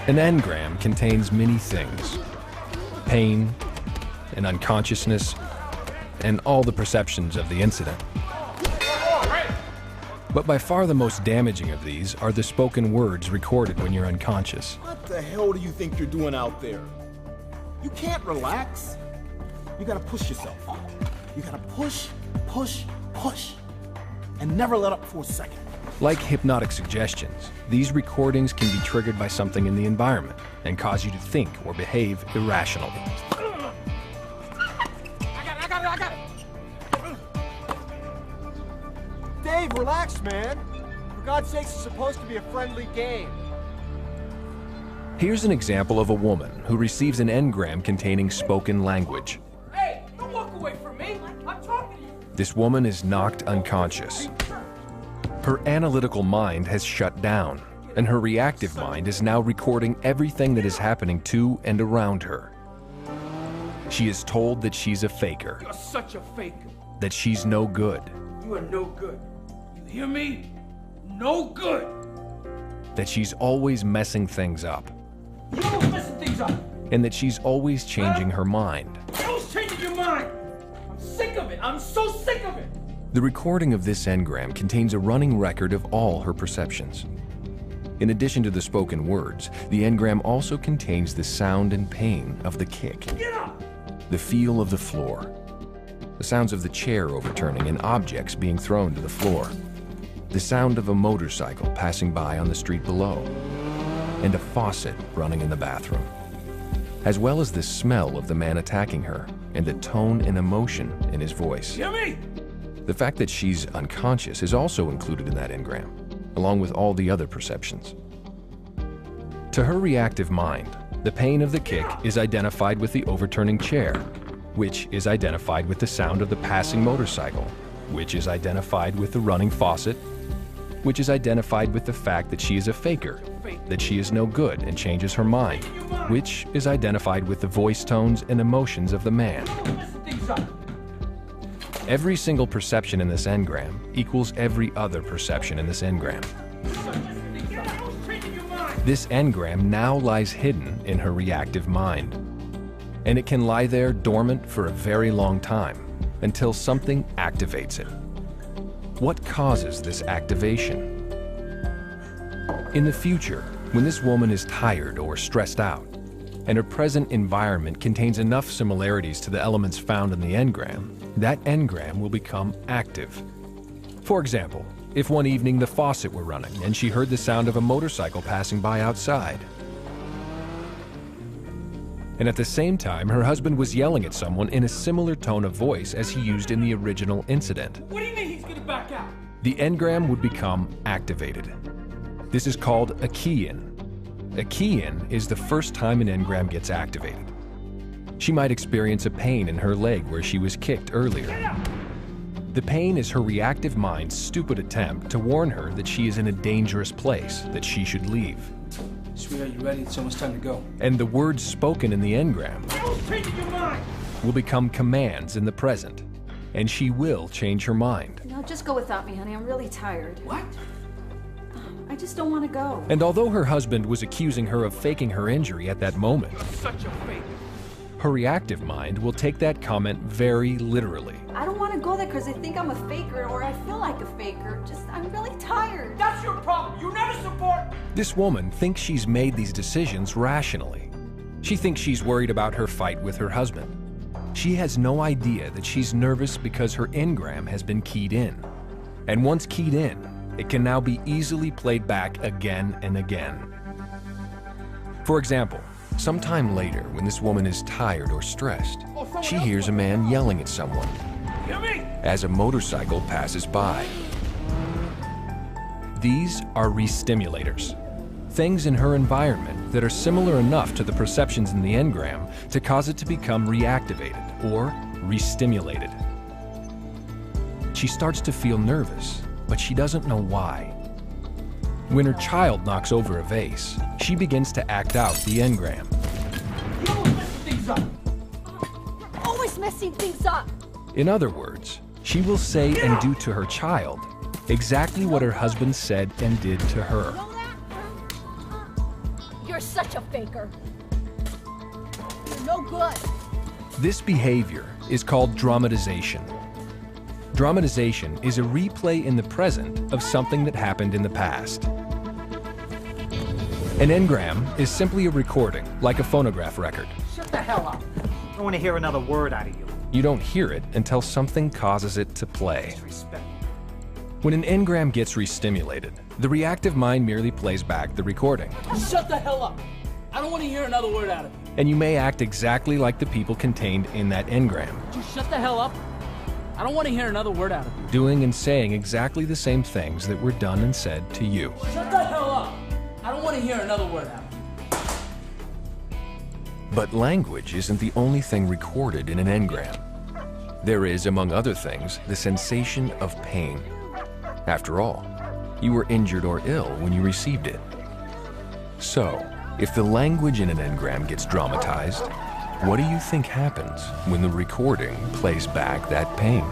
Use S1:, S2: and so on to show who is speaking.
S1: An engram contains many things: pain, and unconsciousness, and all the perceptions of the incident. But by far the most damaging of these are the spoken words recorded when you're unconscious.
S2: What the hell do you think you're doing out there? You can't relax. You gotta push yourself. You gotta push, push, push, and never let up for a second.
S1: Like hypnotic suggestions, these recordings can be triggered by something in the environment and cause you to think or behave irrationally.
S2: I got it. Dave, relax, man. For God's sakes, it's supposed to be a friendly game.
S1: Here's an example of a woman who receives an engram containing spoken language.
S3: Hey, don't walk away from me. I'm talking to you.
S1: This woman is knocked unconscious. Her analytical mind has shut down, and her reactive mind is now recording everything that is happening to and around her. She is told that she's a faker,
S3: You're such a faker.
S1: that she's no good,
S3: You are no good. You hear me? No good.
S1: that she's always messing things up,
S3: You always messing things up.
S1: and that she's always changing her mind.
S3: You're always changing your mind. I'm sick of it. I'm so sick of it.
S1: The recording of this engram contains a running record of all her perceptions. In addition to the spoken words, the engram also contains the sound and pain of the kick,
S3: Get up.
S1: the feel of the floor, the sounds of the chair overturning and objects being thrown to the floor, the sound of a motorcycle passing by on the street below, and a faucet running in the bathroom, as well as the smell of the man attacking her and the tone and emotion in his voice.
S3: Hear me?
S1: The fact that she's unconscious is also included in that engram, along with all the other perceptions. To her reactive mind, the pain of the kick is identified with the overturning chair, which is identified with the sound of the passing motorcycle, which is identified with the running faucet, which is identified with the fact that she is a faker, that she is no good and changes her mind, which is identified with the voice tones and emotions of the man.
S3: You're messing things up.
S1: Every single perception in this engram equals every other perception in this engram.
S3: You're always changing your mind.
S1: This engram now lies hidden in her reactive mind, and it can lie there dormant for a very long time until something activates it. What causes this activation? In the future, when this woman is tired or stressed out, and her present environment contains enough similarities to the elements found in the engram, that engram will become active. For example, if one evening the faucet were running and she heard the sound of a motorcycle passing by outside, and at the same time her husband was yelling at someone in a similar tone of voice as he used in the original incident,
S3: What do you mean he's gonna back out?
S1: the engram would become activated. This is called a key-in. A key-in is the first time an engram gets activated. She might experience a pain in her leg where she was kicked earlier. The pain is her reactive mind's stupid attempt to warn her that she is in a dangerous place, that she should leave.
S3: Sweetheart, you ready? It's almost time to go.
S1: And the words spoken in the engram
S3: You're always changing your mind.
S1: will become commands in the present, and she will change her mind.
S4: No, just go without me, honey. I'm really tired.
S3: What?
S4: I just don't want to go.
S1: And although her husband was accusing her of faking her injury at that moment,
S3: You're such a faker.
S1: her reactive mind will take that comment very literally.
S4: I don't want to go there because I think I'm a faker or I feel like a faker. I'm really tired.
S3: That's your problem. You never support.
S1: This woman thinks she's made these decisions rationally. She thinks she's worried about her fight with her husband. She has no idea that she's nervous because her engram has been keyed in. And once keyed in, it can now be easily played back again and again. For example, sometime later when this woman is tired or stressed, she hears a man yelling at someone
S3: Hear me?
S1: as a motorcycle passes by. These are re-stimulators, things in her environment that are similar enough to the perceptions in the engram to cause it to become reactivated or re-stimulated. She starts to feel nervous, but she doesn't know why. When her child knocks over a vase, she begins to act out the engram.
S3: You're always messing things up.
S4: You're always messing things up.
S1: In other words, she will say and do to her child exactly what her husband said and did to her.
S5: You're such a faker. You're no good.
S1: This behavior is called dramatization. Dramatization is a replay in the present of something that happened in the past. An engram is simply a recording, like a phonograph record.
S3: Shut the hell up.
S6: I don't want to hear another word out of you.
S1: You don't hear it until something causes it to play.
S6: Disrespect.
S1: When an engram gets restimulated, the reactive mind merely plays back the recording.
S3: Shut the hell up. I don't want to hear another word out of you.
S1: And you may act exactly like the people contained in that engram,
S3: Just shut the hell up. I don't want to hear another word out of you.
S1: doing and saying exactly the same things that were done and said to you.
S3: Shut the hell up. I don't want to hear another word out of you.
S1: But language isn't the only thing recorded in an engram. There is, among other things, the sensation of pain. After all, you were injured or ill when you received it. So, if the language in an engram gets dramatized, what do you think happens when the recording plays back that pain?